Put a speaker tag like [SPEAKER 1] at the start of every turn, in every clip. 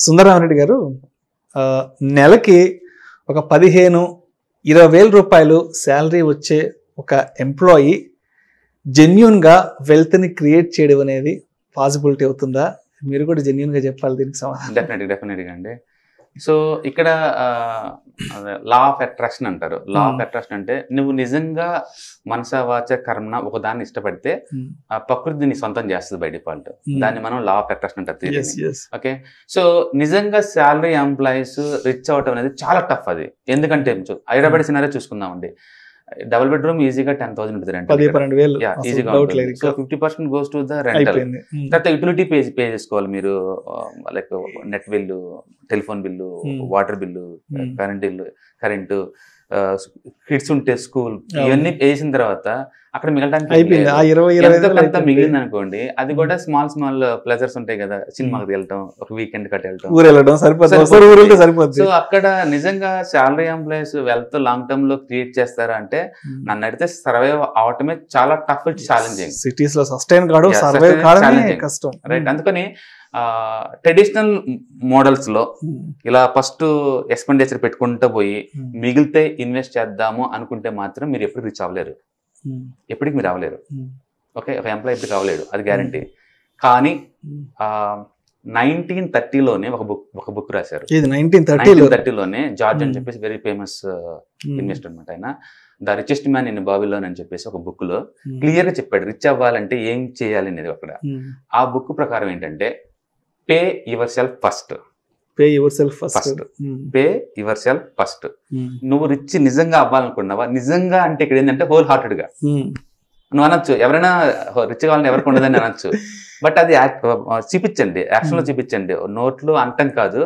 [SPEAKER 1] సుందరరామరెడ్డి గారు, నెలకి ఒక 15-20 రూపాయలు శాలరీ వచ్చే ఒక ఎంప్లాయీ జెన్యున్గా వెల్త్ని క్రియేట్ చేయడం అనేది పాసిబిలిటీ అవుతుందా? మీరు కూడా జెన్యున్గా చెప్పాలి దీనికి సమాధానం.
[SPEAKER 2] డెఫినెట్గా అండి. సో ఇక్కడ లా ఆఫ్ అట్రాక్షన్ అంటారు. లా ఆఫ్ అట్రాక్షన్ అంటే నువ్వు నిజంగా మనస వాచ కర్మన ఒక దాన్ని ఇష్టపడితే ప్రకృతి దీన్ని సొంతం చేస్తుంది బై డిఫాల్ట్. దాన్ని మనం లా ఆఫ్ అట్రాక్షన్ అంటారు. ఓకే, సో నిజంగా శాలరీ ఎంప్లాయీస్ రిచ్ అవటం అనేది చాలా టఫ్. అది ఎందుకంటే హైదరాబాద్ సినారే చూసుకుందామండి. డబుల్ బెడ్రూమ్ ఈజీగా 10,000 ఉంటుంది రెంట్.
[SPEAKER 1] 10-12,000
[SPEAKER 2] ఈజీగా ఉంటుంది. So 50% goes to the rental. తర్వాత యుటిలిటీ పే చేసుకోవాలి మీరు, like net bill, telephone bill, water bill, current, kids ఉంటే స్కూల్, ఇవన్నీ వేసిన తర్వాత అక్కడ మిగలడానికి మిగిలింది అనుకోండి, అది కూడా స్మాల్ ప్లెజర్స్ ఉంటాయి కదా, సినిమాకి వెళ్ళటం, ఒక వీకెండ్ కట్ వెళ్ళటం, సో అక్కడ నిజంగా salary employees wealth long term లో క్రియేట్ చేస్తారా అంటే నన్ను అడిగితే సర్వైవ్ అవటమే చాలా టఫ్, ఛాలెంజింగ్.
[SPEAKER 1] సిటీస్ లో సస్టైన్ కావడం సర్వైవ్ కావడం కష్టం,
[SPEAKER 2] రైట్? అందుకని ట్రెడిషనల్ మోడల్స్ లో ఇలా ఫస్ట్ ఎక్స్పెండిచర్ పెట్టుకుంటూ పోయి మిగిలితే ఇన్వెస్ట్ చేద్దాము అనుకుంటే మాత్రం మీరు ఎప్పుడు రీచ్ అవ్వలేరు, ఎప్పటికి మీరు అవ్వలేరు. ఓకే, ఒక ఎంప్లాయ్ ఎప్పటికి అవ్వలేడు, అది గ్యారంటీ. కానీ 1930లోనే ఒక బుక్ రాశారు. 1930లోనే జార్జ్ అని చెప్పేసి వెరీ ఫేమస్ ఇన్వెస్టర్ అనమాట. ఆయన the richest man in Babylon అని చెప్పేసి ఒక బుక్ లో క్లియర్ గా చెప్పాడు రిచ్ అవ్వాలంటే ఏం చేయాలి అనేది. అక్కడ ఆ బుక్ ప్రకారం ఏంటంటే పే యువర్ సెల్ఫ్ ఫస్ట్. నువ్వు రిచ్ నిజంగా అవ్వాలనుకున్నావా? నిజంగా అంటే ఇక్కడ ఏంటంటే హోల్ హార్టెడ్ గా నువ్వు అనొచ్చు, ఎవరైనా రిచ్ కావాలని ఎవరికి ఉండదని అనొచ్చు, బట్ అది చూపించండి, యాక్షన్ లో చూపించండి, నోట్లు అంటం కాదు,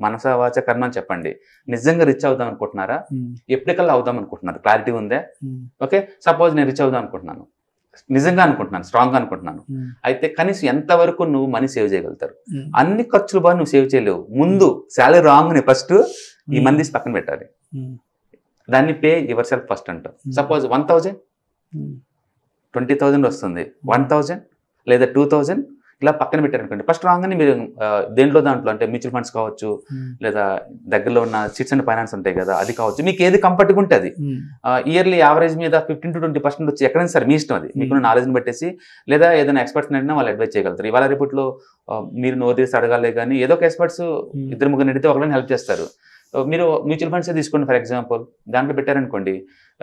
[SPEAKER 2] మనస వాచ కర్మ అని చెప్పండి. నిజంగా రిచ్ అవుదాం అనుకుంటున్నారా? ఎప్పటికల్లా అవుదాం అనుకుంటున్నారు? క్లారిటీ ఉందే? ఓకే, సపోజ్ నేను రిచ్ అవుదాం అనుకుంటున్నాను, నిజంగా అనుకుంటున్నాను, స్ట్రాంగ్ గా అనుకుంటున్నాను, అయితే కనీసం ఎంతవరకు నువ్వు మనీ సేవ్ చేయగలుగుతారు? అన్ని ఖర్చులు బాగా నువ్వు సేవ్ చేయలేవు. ముందు శాలరీ రాంగ్ ని ఫస్ట్ ఈ మంది పక్కన పెట్టాలి, దాన్ని పే యువర్ సెల్ఫ్ ఫస్ట్ అంటాం. సపోజ్ 1,000, 20,000 వస్తుంది, 1,000 లేదా 2,000 ఇలా పక్కన పెట్టారనుకోండి. ఫస్ట్ రాగానే మీరు దాంట్లో అంటే మ్యూచువల్ ఫండ్స్ కావచ్చు, లేదా దగ్గరలో ఉన్న చిట్స్ అండ్ ఫైనాన్స్ ఉంటాయి కదా, అది కావచ్చు, మీకు ఏది కంఫర్ట్గా ఉంటే అది. ఇయర్లీ యావరేజ్ మీద 15-20% వచ్చి ఎక్కడైనా సరే మీ ఇష్టం, అది మీకున్న నాలెడ్జ్ని పెట్టేసి, లేదా ఏదైనా ఎక్స్పర్ట్స్ అడిగినా వాళ్ళు అడ్వైజ్ చేయగలుగుతారు. ఇవాళ రేపట్లో మీరు నోరు తీసి అడగాలే కానీ ఏదో ఒక ఎక్స్పర్ట్స్ 2-3 అడిగితే ఒకరిని హెల్ప్ చేస్తారు. మీరు మ్యూచువల్ ఫండ్స్ తీసుకోండి ఫర్ ఎగ్జాంపుల్, దాంట్లో పెట్టారనుకోండి,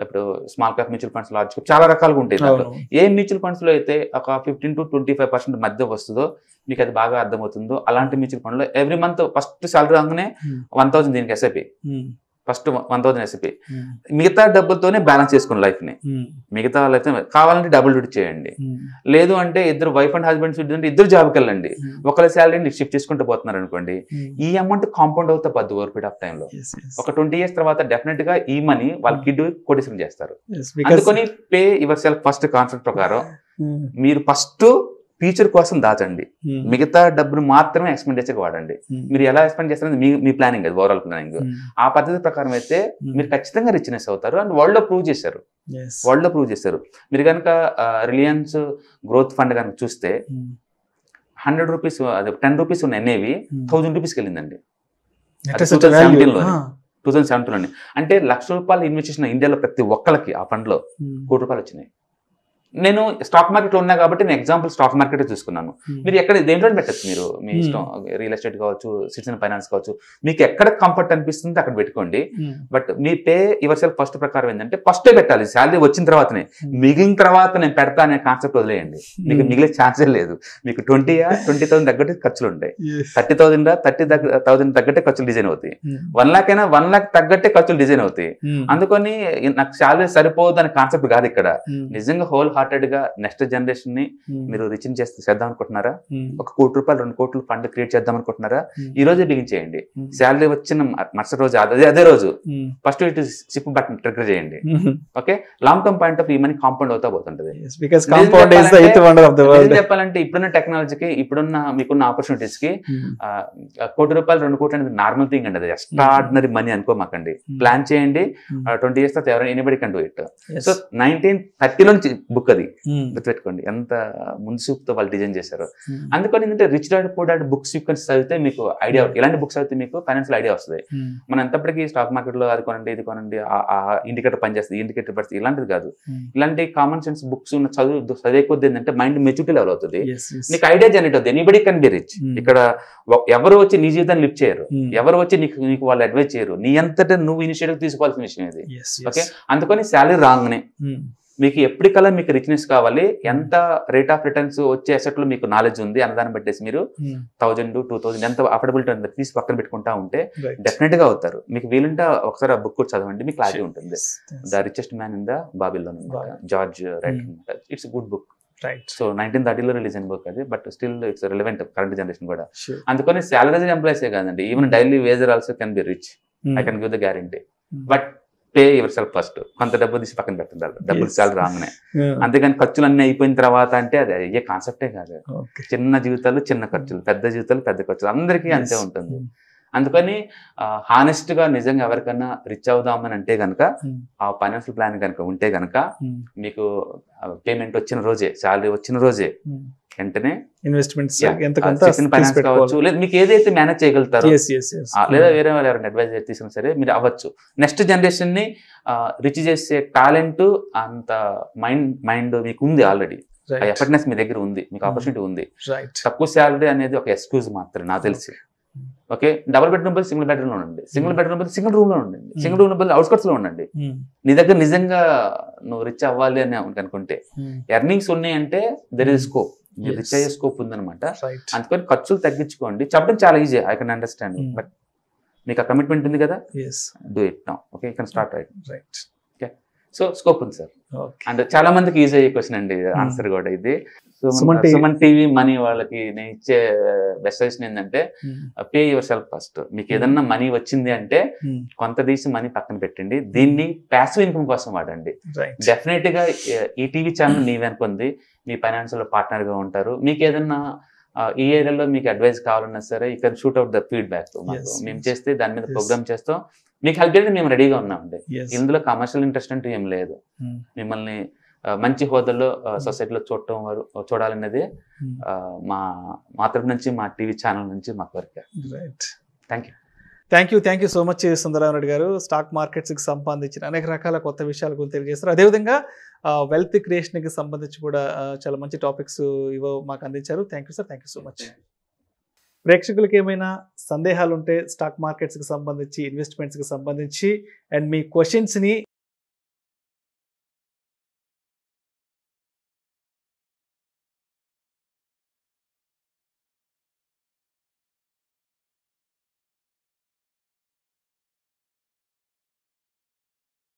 [SPEAKER 2] ఇప్పుడు small cap mutual funds, large cap చాలా రకాలుగా ఉంటాయి. దాంట్లో ఏ మ్యూచువల్ ఫండ్స్ లో అయితే ఒక 15-25% మధ్య వస్తుందో మీకు అది బాగా అర్థమవుతుందో అలాంటి మ్యూచువల్ ఫండ్ లో ఎవ్రీ మంత్ ఫస్ట్ సాలరీ రాగానే 1,000 దీనికి ఎస్ఐపి, ఫస్ట్ 1,000 ఎస్ఐపి, మిగతా డబ్బులతోనే బ్యాలెన్స్ చేసుకోండి లైఫ్ ని. మిగతా లైఫ్ కావాలంటే డబుల్ డ్యూటీ చేయండి, లేదు అంటే ఇద్దరు వైఫ్ అండ్ హస్బెండ్స్ ఇద్దరు జాబ్కి వెళ్ళండి, ఒకరి శాలరీని షిఫ్ట్ చేసుకుంటూ పోతున్నారు అనుకోండి, ఈ అమౌంట్ కాంపౌండ్ అవుతా పద్దు ఓవర్ పీరియడ్ ఆఫ్ టైంలో. ఒక 20 years తర్వాత డెఫినెట్ గా ఈ మనీ వాళ్ళ కిడ్ కొటేషన్ చేస్తారు. అందుకని pay yourself first concept ప్రకారం మీరు ఫస్ట్ ఫ్యూచర్ కోసం దాచండి, మిగతా డబ్బును మాత్రమే ఎక్స్పెండిచర్ వాడండి. మీరు ఎలా ఎక్స్పెండ్ చేస్తారని మీ ప్లానింగ్, అది ఓవరాల్ ప్లానింగ్. ఆ పద్ధతి ప్రకారం అయితే మీరు ఖచ్చితంగా రిచ్నెస్ అవుతారు. అండ్ వరల్డ్ లో ప్రూవ్ చేశారు. మీరు కనుక రిలయన్స్ గ్రోత్ ఫండ్ కనుక చూస్తే 100 రూపీస్, అదే 10 రూపీస్ ఉన్న ఎన్ఏవి 1000 రూపీస్కి వెళ్ళిందండి 2017లోనే. అంటే ₹1,00,000 ఇన్వెస్ట్ చేసిన ఇండియాలో ప్రతి ఒక్కరికి ఆ ఫండ్ లో ₹1,00,00,000 వచ్చినాయి. నేను స్టాక్ మార్కెట్ లో ఉన్నా కాబట్టి నేను ఎగ్జాంపుల్ స్టాక్ మార్కెట్ చూసుకున్నాను. మీరు ఎక్కడ దేంట్లో పెట్టచ్చు, మీరు మీ ఇష్టం, రియల్ ఎస్టేట్ కావచ్చు, సిటిజన్ ఫైనాన్స్ కావచ్చు, మీకు ఎక్కడ కంఫర్ట్ అనిపిస్తుంది అక్కడ పెట్టుకోండి. But me pay yourself first ప్రకారం ఏంటంటే ఫస్టే పెట్టాలి, శాలరీ వచ్చిన తర్వాతనే. మిగిలిన తర్వాత నేను పెడతా అనే కాన్సెప్ట్ వదిలేయండి, మీకు మిగిలే ఛాన్సే లేదు. మీకు 20,000 తగ్గట్టు ఖర్చులు ఉంటాయి, 30,000 తగ్గట్టే ఖర్చులు డిజైన్ అవుతాయి, 1,00,000 అయినా 1,00,000 తగ్గట్టే ఖర్చులు డిజైన్ అవుతాయి. అందుకని నాకు శాలరీ సరిపోదు అనే కాన్సెప్ట్ కాదు ఇక్కడ. నిజంగా హోల్ హార్టెడ్ గా నెక్స్ట్ జనరేషన్ ని మీరు రిచ్ చేద్దాం అనుకుంటున్నారా? ఒక ₹1,00,00,000 ₹2,00,00,000 ఫండ్ క్రియేట్ చేద్దాం అనుకుంటున్నారా? ఈ రోజే బిగిన్ చేయండి. శాలరీ వచ్చిన మరుసటి రోజు అదే రోజు ఫస్ట్ ఇటు సిప్ బటన్ ట్రిగర్ చేయండి. Okay, long term point of ఈ మనీ కాంపౌండ్ అవుతా పోతుంటది. చెప్పాలంటే ఇప్పుడున్న టెక్నాలజీకి, ఇప్పుడున్న మీకున్న ఆపర్చునిటీస్ కి ₹1,00,00,000 ₹2,00,00,000 అనేది నార్మల్ థింగ్ అండి. అది ఎక్స్ట్రాడినరీ మనీ అనుకోమాకండి. ప్లాన్ చేయండి, 20 years తర్వాత ఎవరైనా anybody can do it. So 1930 నుంచి బుక్ బుక్ అది గుర్తుపెట్టుకోండి ఎంత ముందు చూపుతో వాళ్ళు డిజైన్ చేశారు. అందుకని ఏంటంటే rich dad poor dad books చదివితే మీకు ఐడియా, ఇలాంటి బుక్స్ చదివితే మీకు ఫైనాన్షియల్ ఐడియా వస్తుంది. మనం ఎంతప్పటికీ స్టాక్ మార్కెట్ లో అది కొనండి ఇది కొనండి ఇండికేటర్ పనిచేస్తుంది ఇండికేటర్ పడుతుంది ఇలాంటిది కాదు. ఇలాంటి కామన్ సెన్స్ బుక్స్ ఉన్న చదివే కొద్ది ఏంటంటే మైండ్ మెచ్యూరిటీ లెవెల్ అవుతుంది, నీకు ఐడియా జనరేట్ అవుతుంది. Anybody can be rich. ఇక్కడ ఎవరు వచ్చి నీ జీవితాన్ని లిఫ్ట్ చేయరు, ఎవరు వచ్చి నీకు వాళ్ళు అడ్వైజ్ చేయరు, నీ అంతటా నువ్వు ఇనిషియేటివ్ తీసుకోవాల్సిన విషయం ఇది. ఓకే, అందుకని శాలరీ రాగానే మీకు ఎప్పటికల్లా మీకు రిచ్నెస్ కావాలి, ఎంత రేట్ ఆఫ్ రిటర్న్స్ వచ్చే అసెట్ లో మీకు నాలెడ్జ్ ఉంది అన్నదాన్ని బట్టేసి మీరు 1000 to 2000 ఎంత అఫోర్డబిలిటీ ఉందో తీసి పక్కన పెట్టుకుంటా ఉంటే డెఫినెట్ గా అవుతారు. మీకు వీలుంటే ఒకసారి ఆ బుక్ కూడా చదవండి, మీకు క్లారిటీ ఉంటుంది. The richest man in the Babylon George Wright. It's good book. So 1930లో రిలీజ్ అయిన బుక్ అది, but still it's relevant current generation కూడా. అందుకని సాలరీ ఎంప్లాయీసే కాదండి, even daily wager also can be rich. I can give the guarantee. But pay yourself first. కొంత డబ్బు తీసి పక్కన పెట్టండి, డబ్బులు సాలరీ రాగానే. అంతేగాని ఖర్చులు అన్ని అయిపోయిన తర్వాత అంటే అది అయ్యే కాన్సెప్టే కాదు. చిన్న జీవితాలు చిన్న ఖర్చులు, పెద్ద జీవితాలు పెద్ద ఖర్చులు, అందరికీ అంతే ఉంటుంది. అందుకని హానెస్ట్ గా నిజంగా ఎవరికైనా రిచ్ అవుదామని అంటే గనక ఆ ఫైనాన్షియల్ ప్లాన్ కనుక ఉంటే గనక మీకు పేమెంట్ వచ్చిన రోజే, శాలరీ వచ్చిన రోజే వెంటనే ఇన్వెస్ట్మెంట్స్ ఫైనాన్స్ కావచ్చు, లేదా మీకు ఏదైతే మేనేజ్ చేయగలుగుతారో, లేదా వేరే వాళ్ళు ఎవరైనా అడ్వైజర్ తీసుకున్నా సరే మీరు అవ్వచ్చు. నెక్స్ట్ జనరేషన్ ని రిచ్ చేసే టాలెంట్ అంత మైండ్ మీకు ఉంది ఆల్రెడీ, ఎఫర్ట్నెస్ మీ దగ్గర ఉంది, మీకు ఆపర్చునిటీ ఉంది. తక్కువ శాలరీ అనేది ఒక ఎక్స్క్యూజ్ మాత్రమే నాకు తెలిసి. ఓకే, డబుల్ బెడ్రూమ్ బదులు సింగిల్ బెడ్రూమ్ లో ఉండండి, సింగిల్ బెడ్రూమ్ బదులు సింగిల్ రూమ్ లో ఉండండి, సింగిల్ రూమ్ బదులు అవుట్స్కట్స్ లో ఉండండి. నీ దగ్గర నిజంగా నువ్వు రిచ్ అవ్వాలి అని అనుకుంటే, ఎర్నింగ్స్ ఉన్నాయంటే దెర్ ఇస్ స్కోప్, మీరు రిచ్ అయ్యే స్కోప్ ఉందన్నమాట. అందుకని ఖర్చులు తగ్గించుకోండి. చెప్పడం చాలా easy, I can understand, but మీకు ఆ కమిట్మెంట్ ఉంది కదా, do it now. Okay, you can start right. Okay, so scope ఉంది సార్. అండ్ చాలా మందికి ఈజీ అయ్యే క్వశ్చన్ అండి ఆన్సర్ కూడా ఇది. సుమన్ టీవీ మనీ వాళ్ళకి నేను ఇచ్చే బెస్ట్ సజెషన్ ఏంటంటే, పే యువర్ సెల్ఫ్ ఫస్ట్. మీకు ఏదన్నా మనీ వచ్చింది అంటే కొంత తీసి మనీ పక్కన పెట్టండి, దీన్ని ప్యాసివ్ ఇన్కమ్ కోసం వాడండి. డెఫినెట్ గా ఈ టీవీ ఛానల్ మీ వెనుకుంది, మీ ఫైనాన్షియల్ పార్ట్నర్ గా ఉంటారు. మీకు ఏదన్నా ఈ ఏరియాలో మీకు అడ్వైస్ కావాలన్నా సరే you can shoot out the feedback. మేము చేస్తే దాని మీద ప్రోగ్రామ్ చేస్తాం, మీకు హెల్ప్ చేయడానికి మేము రెడీగా ఉన్నామండి. ఇందులో కమర్షియల్ ఇంట్రెస్ట్ అంటూ ఏం లేదు. మిమ్మల్ని మంచి హోదాలో సొసైటీలో చూడాలనేది మా తరపు నుంచి, మా టీవీ ఛానల్ నుంచి మా కోరిక.
[SPEAKER 1] Thank you so much Sundara Rao Reddy గారు. స్టాక్ మార్కెట్స్కి సంబంధించిన అనేక రకాల కొత్త విషయాల గురించి తెలియజేస్తారు. అదేవిధంగా వెల్త్ క్రియేషన్కి సంబంధించి కూడా చాలా మంచి టాపిక్స్ ఇవో మాకు అందించారు. Thank you sir, thank you so much. ప్రేక్షకులకి ఏమైనా సందేహాలు ఉంటే స్టాక్ మార్కెట్స్కి సంబంధించి, ఇన్వెస్ట్మెంట్స్కి సంబంధించి, అండ్ మీ క్వశ్చన్స్ని